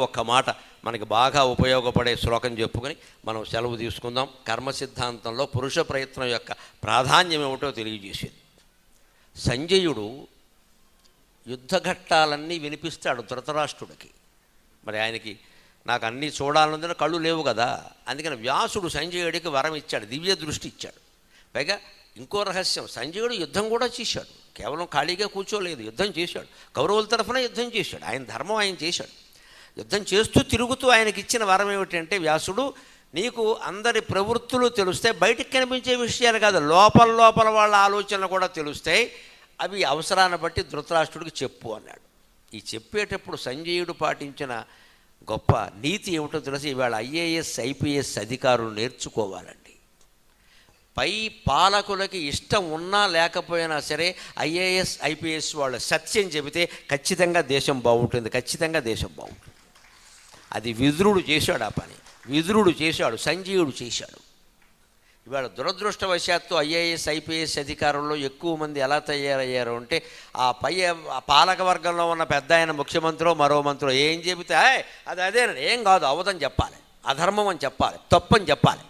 ఒక్క మాట మనకి బాగా ఉపయోగపడే శ్లోకం చెప్పుకొని మనం సెలవు తీసుకుందాం. కర్మ సిద్ధాంతంలో పురుష ప్రయత్నం యొక్క ప్రాధాన్యం ఏమిటో తెలియజేసేది. సంజయుడు యుద్ధఘట్టాలన్నీ వినిపిస్తాడు ధృతరాష్ట్రుడికి. మరి ఆయనకి నాకు అన్నీ చూడాలనుందని కళ్ళు లేవు కదా, అందుకని వ్యాసుడు సంజయుడికి వరం ఇచ్చాడు, దివ్య దృష్టి ఇచ్చాడు. పైగా ఇంకో రహస్యం, సంజయుడు యుద్ధం కూడా చేశాడు, కేవలం ఖాళీగా కూర్చోలేదు, యుద్ధం చేశాడు. కౌరవుల తరఫున యుద్ధం చేశాడు, ఆయన ధర్మం ఆయన చేశాడు. యుద్ధం చేస్తూ తిరుగుతూ ఆయనకి ఇచ్చిన వరం ఏమిటంటే, వ్యాసుడు నీకు అందరి ప్రవృత్తులు తెలుస్తాయి, బయటికి కనిపించే విషయాలు కాదు, లోపల లోపల వాళ్ళ ఆలోచనలు కూడా తెలుస్తాయి, అవి అవసరాన్ని బట్టి ధృతరాష్ట్రుడికి చెప్పు అన్నాడు. ఈ చెప్పేటప్పుడు సంజయుడు పాటించిన గొప్ప నీతి ఏమిటో తెలిసి ఇవాళ ఐఏఎస్ ఐపీఎస్ అధికారులు నేర్చుకోవాలండి. పై పాలకులకి ఇష్టం ఉన్నా లేకపోయినా సరే ఐఏఎస్ ఐపీఎస్ వాళ్ళు సత్యం చెబితే ఖచ్చితంగా దేశం బాగుంటుంది, ఖచ్చితంగా దేశం బాగుంటుంది. అది విదురుడు చేశాడు, ఆ పని విదురుడు చేశాడు, సంజయుడు చేశాడు. ఇవాళ దురదృష్టవశాత్తు ఐఏఎస్ ఐపీఎస్ అధికారుల్లో ఎక్కువ మంది ఎలా తయారయ్యారు అంటే, ఆ పాలక వర్గంలో ఉన్న పెద్ద ఆయన ముఖ్యమంత్రో మరో మంత్రో ఏం చెబితే అది అదేనండి, ఏం కాదు, అవదని చెప్పాలి, అధర్మం అని చెప్పాలి, తప్పని చెప్పాలి.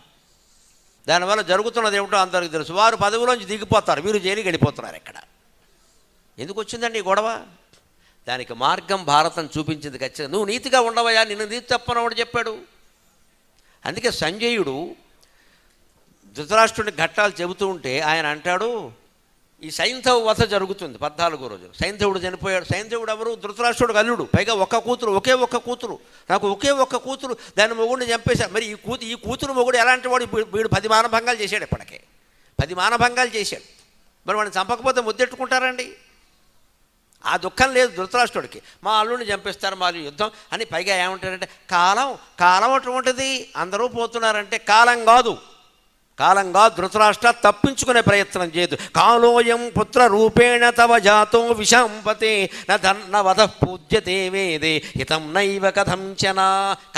దానివల్ల జరుగుతున్నది ఏమిటో అందరికీ తెలుసు. వారు పదవిలోంచి దిగిపోతారు, వీరు జైలుకి వెళ్ళిపోతున్నారు. ఎక్కడ ఎందుకు వచ్చిందండి ఈ గొడవ? దానికి మార్గం భారతం చూపించింది. ఖచ్చితంగా నువ్వు నీతిగా ఉండవయ్యా, నిన్ను నీతి తప్పనవాడు చెప్పాడు. అందుకే సంజయుడు ధృతరాష్ట్రుడికి ఘట్టాలు చెబుతూ ఉంటే ఆయన అంటాడు, ఈ సైంధవ వధ జరుగుతుంది 14వ రోజు. సైంధవుడు చనిపోయాడు. సైంధవుడు ఎవరు? ధృతరాష్ట్రుడికి అల్లుడు, పైగా ఒక్క కూతురు, ఒకే ఒక్క కూతురు, నాకు ఒకే ఒక్క కూతురు, దాని మొగుడిని చంపేశాడు. మరి ఈ కూతురు మొగుడు ఎలాంటి వాడు? వీడు 10 మానభంగాలు చేశాడు, ఇప్పటికే 10 మానభంగాలు చేశాడు. మరి వాడిని చంపకపోతే ముద్దెట్టుకుంటారండి? ఆ దుఃఖం లేదు ధృతరాష్ట్రుడికి. మా అల్లుడిని చంపేస్తారు, మా యుద్ధం అని. పైగా ఏమంటారంటే కాలం అటువంటిది, అందరూ పోతున్నారంటే కాలం కాదు, కాలంగా ధృతరాష్ట్ర తప్పించుకునే ప్రయత్నం చేయదు. కాలోయం పుత్ర రూపేణ తవ జాతో విషంపతే న వధ పూజ్యతే వేదే హితం నైవ కథంచనా.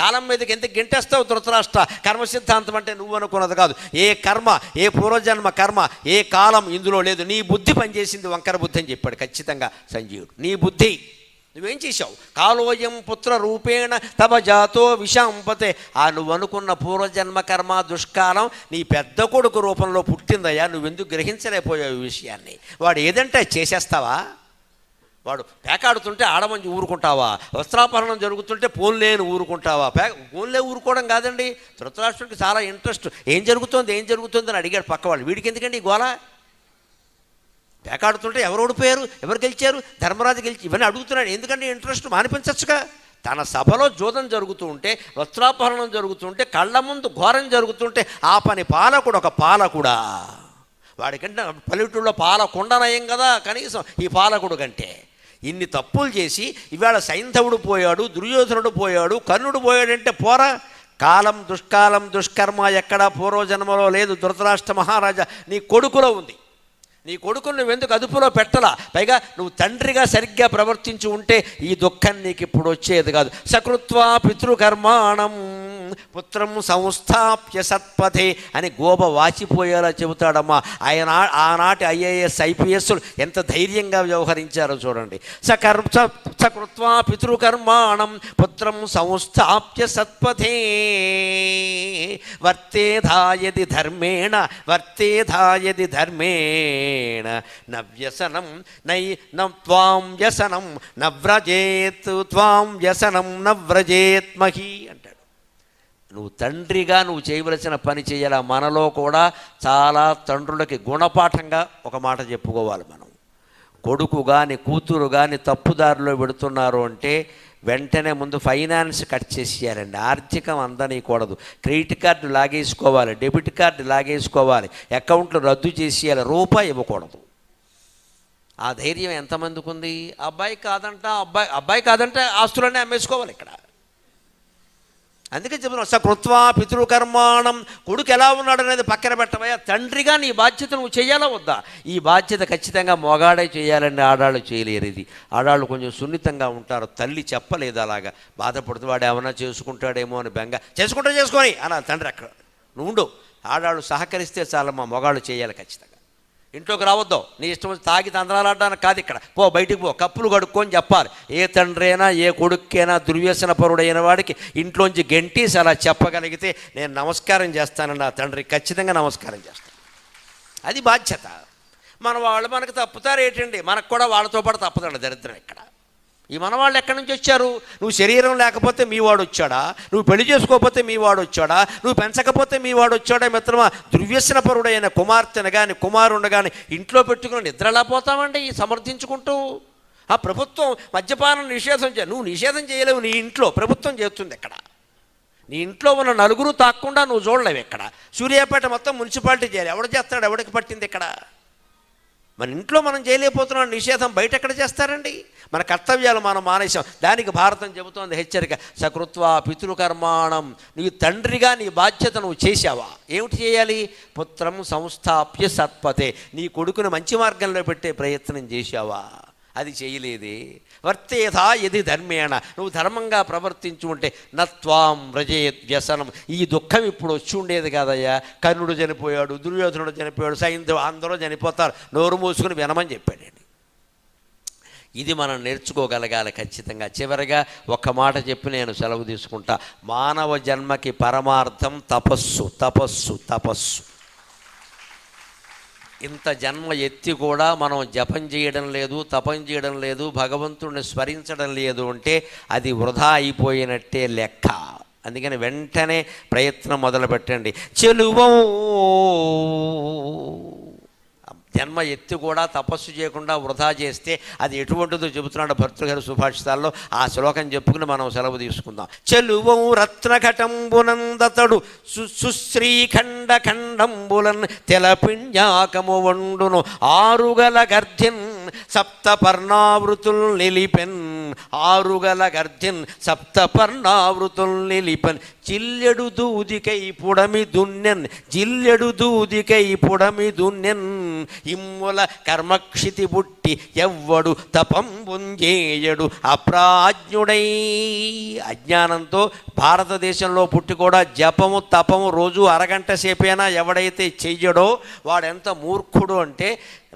కాలం మీదకి ఎంత గెంటేస్తావు ధృతరాష్ట్ర? కర్మ సిద్ధాంతం అంటే నువ్వు అనుకున్నది కాదు. ఏ కర్మ, ఏ పూర్వజన్మ కర్మ, ఏ కాలం ఇందులో లేదు. నీ బుద్ధి పనిచేసింది, వంకర బుద్ధి అని చెప్పాడు ఖచ్చితంగా సంజయుడు. నీ బుద్ధి, నువ్వేం చేశావు? కాలోయం పుత్ర రూపేణ తవ జాతో విషంపతే. నువ్వు అనుకున్న పూర్వజన్మ కర్మ దుష్కాలం నీ పెద్ద కొడుకు రూపంలో పుట్టిందయ్యా. నువ్వెందుకు గ్రహించలేకపోయావు ఈ విషయాన్ని? వాడు ఏదంటే చేసేస్తావా? వాడు పేకాడుతుంటే ఆడమంచి ఊరుకుంటావా? వస్త్రాపహరణం జరుగుతుంటే పోన్లేని ఊరుకుంటావా? పోన్లే ఊరుకోవడం కాదండి. ధృతరాష్ట్రుడికి చాలా ఇంట్రెస్ట్. ఏం జరుగుతుంది అని అడిగాడు పక్కవాళ్ళు. వీడికి ఎందుకండి ఈ గోల? పేకాడుతుంటే ఎవరు ఓడిపోయారు, ఎవరు గెలిచారు, ధర్మరాజు గెలిచి, ఇవన్నీ అడుగుతున్నాడు. ఎందుకంటే ఇంట్రెస్ట్ మానిపించచ్చుగా. తన సభలో జోదం జరుగుతూ ఉంటే, వస్త్రాపహరణం జరుగుతుంటే, కళ్ళ ముందు ఘోరం జరుగుతుంటే ఆ పని పాలకుడు ఒక పాలకుడా? వాడికంటే పల్లెటూళ్ళలో పాలకుండనయం కదా కనీసం ఈ పాలకుడు కంటే. ఇన్ని తప్పులు చేసి ఇవాళ సైంధవుడు పోయాడు, దుర్యోధనుడు పోయాడు, కర్ణుడు పోయాడంటే పోరా? కాలం దుష్కాలం దుష్కర్మ ఎక్కడా పూర్వజన్మలో లేదు. ధృతరాష్ట్ర మహారాజా నీ కొడుకులో ఉంది. నీ కొడుకును నువ్వెందుకు అదుపులో పెట్టలా? పైగా నువ్వు తండ్రిగా సరిగ్గా ప్రవర్తించి ఉంటే ఈ దుఃఖం నీకు ఇప్పుడు వచ్చేది కాదు. సకృత్వా పితృకర్మాణం పుత్రం సంస్థాప్య సత్పథే అని గోప వాచిపోయేలా చెబుతాడమ్మా. ఆయన ఆనాటి ఐఏఎస్ ఐపీఎస్లు ఎంత ధైర్యంగా వ్యవహరించారో చూడండి. సకృత్వా పితృకర్మాణం పుత్రం సంస్థాప్య సత్పథే వర్తేధాయది ధర్మేణ నవ్యసనం త్వాం వ్యసనం నవ్రజేత్ త్వాం వ్యసనం నవ్రజేత్ మహీ అంటాడు. నువ్వు తండ్రిగా నువ్వు చేయవలసిన పని చేయాల. మనలో కూడా చాలా తండ్రులకి గుణపాఠంగా ఒక మాట చెప్పుకోవాలి మనం. కొడుకు కానీ కూతురు కానీ తప్పుదారిలో పెడుతున్నారు అంటే వెంటనే ముందు ఫైనాన్స్ కట్ చేసేయాలండి. ఆర్థికం అందనీయకూడదు. క్రెడిట్ కార్డు లాగేసుకోవాలి, డెబిట్ కార్డు లాగేసుకోవాలి, అకౌంట్లు రద్దు చేసేయాలి, రూపాయి ఇవ్వకూడదు. ఆ ధైర్యం ఎంతమందికి ఉంది? అబ్బాయి కాదంటే ఆస్తులన్నీ అమ్మేసుకోవాలి ఇక్కడ. అందుకే చెప్తున్నాను, సకృత్వా పితృకర్మాణం. కొడుకు ఎలా ఉన్నాడు అనేది పక్కన పెట్టవయ్యా. తండ్రిగా నీ బాధ్యత నువ్వు చేయాలా వద్దా? ఈ బాధ్యత ఖచ్చితంగా మొగాడే చేయాలండి, ఆడాళ్ళు చేయలేరు. ఇది ఆడాళ్ళు కొంచెం సున్నితంగా ఉంటారు. తల్లి చెప్పలేదు అలాగా, బాధపడుతూ వాడు ఏమైనా చేసుకుంటాడేమో అని బెంగ. చేసుకొని అలా తండ్రి అక్కడ నువ్వు ఉండు. ఆడాళ్ళు సహకరిస్తే చాలా మా మొగాళ్ళు చేయాలి ఖచ్చితంగా. ఇంట్లోకి రావద్దు, నీ ఇష్టం వచ్చి తాగి తందనాలాడడానికి కాదు ఇక్కడ, పో బయటికి పో, కప్పులు కడుక్కొని చెప్పాలి. ఏ తండ్రి అయినా ఏ కొడుక్కైనా దుర్వ్యసన పరుడైన వాడికి ఇంట్లోంచి గెంటీసి అలా చెప్పగలిగితే నేను నమస్కారం చేస్తానని నా తండ్రి ఖచ్చితంగా నమస్కారం చేస్తాను. అది బాధ్యత. మన వాళ్ళు మనకు తప్పుతారు ఏంటండి, మనకు కూడా వాళ్ళతో పాటు తప్పుతాడు దరిద్రం. ఇక్కడ ఈ మనవాళ్ళు ఎక్కడి నుంచి వచ్చారు? నువ్వు శరీరం లేకపోతే మీ వాడు వచ్చాడా? నువ్వు పెళ్లి చేసుకోకపోతే మీ వాడు వచ్చాడా? నువ్వు పెంచకపోతే మీ వాడు వచ్చాడా? మిత్రమా, దుర్వ్యసన పరుడైన కుమార్తెను కానీ కుమారుని కానీ ఇంట్లో పెట్టుకుని నిద్ర ఎలా పోతామండి సమర్థించుకుంటూ? ఆ ప్రభుత్వం మద్యపానం నిషేధం నువ్వు నిషేధం చేయలేవు, నీ ఇంట్లో ప్రభుత్వం చేస్తుంది. ఇక్కడ నీ ఇంట్లో ఉన్న నలుగురు తాక్కుండా నువ్వు చూడలేవు. ఇక్కడ సూర్యాపేట మొత్తం మున్సిపాలిటీ చేయాలి, ఎవడు చేస్తాడు? ఎవడికి పట్టింది ఇక్కడ? మన ఇంట్లో మనం చేయలేకపోతున్నాం నిషేధం, బయట ఎక్కడ చేస్తారండి? మన కర్తవ్యాలు మనం మానేసాం. దానికి భారతం చెబుతోంది హెచ్చరిక, సకృత్వా పితృకర్మాణం. నీ తండ్రిగా నీ బాధ్యత నువ్వు చేశావా? ఏమిటి చేయాలి? పుత్రం సంస్థాప్య సత్పతే. నీ కొడుకుని మంచి మార్గంలో పెట్టే ప్రయత్నం చేశావా? అది చేయలేదే. వర్తేథా యది ధర్మేణ. నువ్వు ధర్మంగా ప్రవర్తించు ఉంటే నత్వాం వ్రజేత్ వ్యసనం. ఈ దుఃఖం ఇప్పుడు వచ్చి ఉండేది కాదయ్యా. కర్ణుడు చనిపోయాడు, దుర్యోధనుడు చనిపోయాడు, సైంధవ అందరూ చనిపోతారు, నోరు మూసుకుని వినమని చెప్పాడండి. ఇది మనం నేర్చుకోగలగాలి ఖచ్చితంగా. చివరిగా ఒక్క మాట చెప్పి నేను సెలవు తీసుకుంటా. మానవ జన్మకి పరమార్థం తపస్సు, తపస్సు, తపస్సు. ఇంత జన్మ ఎత్తి కూడా మనం జపం చేయడం లేదు, తపం చేయడం లేదు, భగవంతుడిని స్మరించడం లేదు అంటే అది వృధా అయిపోయినట్టే లెక్క. అందుకని వెంటనే ప్రయత్నం మొదలుపెట్టండి. చెలువో జన్మ ఎత్తి కూడా తపస్సు చేయకుండా వృధా చేస్తే అది ఎటువంటిదో చెబుతున్నాడు భర్తృగారి సుభాషితాల్లో. ఆ శ్లోకం చెప్పుకుని మనం సెలవు తీసుకుందాం. చెలువం రత్నఘటంబునందతడు సుశ్రీఖండ ఖండంబులన్ తెలపింజాకము వండును ఆరుగల గర్ధిన్ సప్తపర్ణావృతుల్ నిలిపెన్. ఆరుగల గర్ధిన్ సప్తపర్ణావృతుల్ నిలిపెన్. జిల్లెడు దూదికై పుడమి దున్నెన్, జిల్లెడు దూదికై పుడమి దున్నెన్. ఇమ్ముల కర్మక్షితి బుట్టి ఎవ్వడు తపంబుంజేయడు అప్రాజ్ఞుడై. అజ్ఞానంతో భారతదేశంలో పుట్టి కూడా జపము తపము రోజు అరగంట సేపైనా ఎవడైతే చెయ్యడో వాడెంత మూర్ఖుడు అంటే,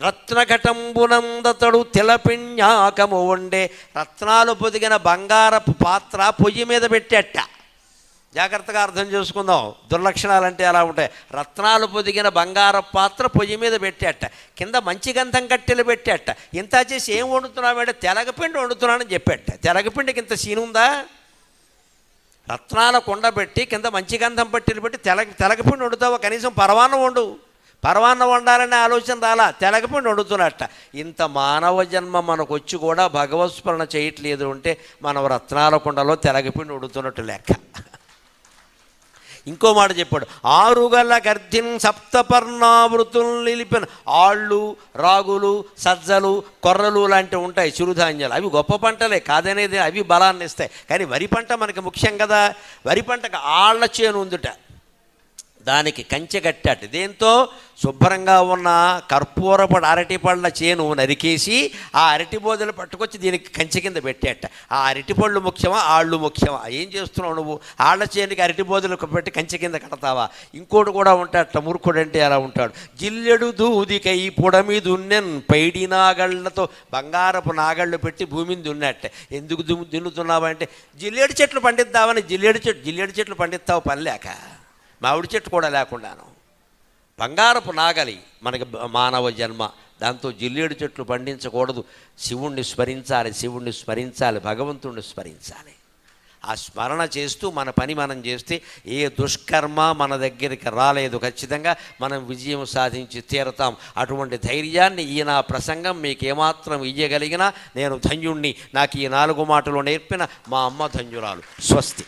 రత్నఘటంబునందతడు తెలపింజాకము వండే. రత్నాలు పొదిగిన బంగారపు పాత్ర పొయ్యి మీద పెట్టేట. జాగ్రత్తగా అర్థం చేసుకుందాం, దుర్లక్షణాలంటే అలా ఉంటాయి. రత్నాలు పొదిగిన బంగారపు పాత్ర పొయ్యి మీద పెట్టేట, కింద మంచి గంధం కట్టెలు పెట్టేట. ఇంత చేసి ఏం వండుతున్నామంటే తెలగపిండి వండుతున్నానని చెప్పేట. తెలగపిండికి ఇంత సీనుందా? రత్నాల కుండ పెట్టి కింద మంచి గంధం పట్టెలు పెట్టి తెలగపిండి వండుతావా? కనీసం పరవాన్నం వండు. పరవాన్నం వండాలనే ఆలోచన రాలా, తెలగపిండి వండుతున్నట్ట. ఇంత మానవ జన్మ మనకు వచ్చి కూడా భగవత్స్మరణ చేయట్లేదు అంటే మనం రత్నాల కుండలో తెలగపిండి వండుతున్నట్టు లెక్క. ఇంకో మాట చెప్పాడు, ఆరుగల గర్ధిన్ సప్తపర్ణావృతులు నిలిపిన. ఆళ్ళు, రాగులు, సజ్జలు, కొర్రలు లాంటివి ఉంటాయి చిరుధాన్యాలు. అవి గొప్ప పంటలే కాదనేది, అవి బలాన్ని ఇస్తాయి. కానీ వరి పంట మనకి ముఖ్యం కదా. వరి పంటకు ఆళ్ల చేను ఉందిట, దానికి కంచె కట్టాట. దేంతో? శుభ్రంగా ఉన్న కర్పూరపు అరటి పళ్ళ చేను నరికేసి ఆ అరటి బోదలు పట్టుకొచ్చి దీనికి కంచె కింద పెట్టేట. ఆ అరటి పళ్ళు ముఖ్యమా, ఆళ్ళు ముఖ్యమా? ఏం చేస్తున్నావు నువ్వు? ఆళ్ల చేనుకి అరటి బోదలు పెట్టి కంచె కింద కడతావా? ఇంకోటి కూడా ఉంటాడట, మూర్ఖుడు అంటే అలా ఉంటాడు. జిల్లెడు దూదికై పుడమి దున్నెన్. పైడి నాగళ్లతో బంగారపు నాగళ్ళు పెట్టి భూమిని దున్నట్ట. ఎందుకు దున్నుతున్నావంటే జిల్లేడు చెట్లు పండిద్దామని. జిల్లేడు చెట్లు పండిస్తావు పని లేక, మామిడి చెట్టు కూడా లేకుండాను. బంగారపు నాగలి మనకి మానవ జన్మ, దాంతో జిల్లేడు చెట్లు పండించకూడదు. శివుణ్ణి స్మరించాలి, శివుణ్ణి స్మరించాలి, భగవంతుణ్ణి స్మరించాలి. ఆ స్మరణ చేస్తూ మన పని మనం చేస్తే ఏ దుష్కర్మ మన దగ్గరికి రాలేదు. ఖచ్చితంగా మనం విజయం సాధించి తీరతాం. అటువంటి ధైర్యాన్ని ఈ నా ప్రసంగం మీకు ఏమాత్రం ఇయ్యగలిగినా నేను ధన్యుణ్ణి. నాకు ఈ 4 మాటలు నేర్పిన మా అమ్మ ధన్యురాలు. స్వస్తి.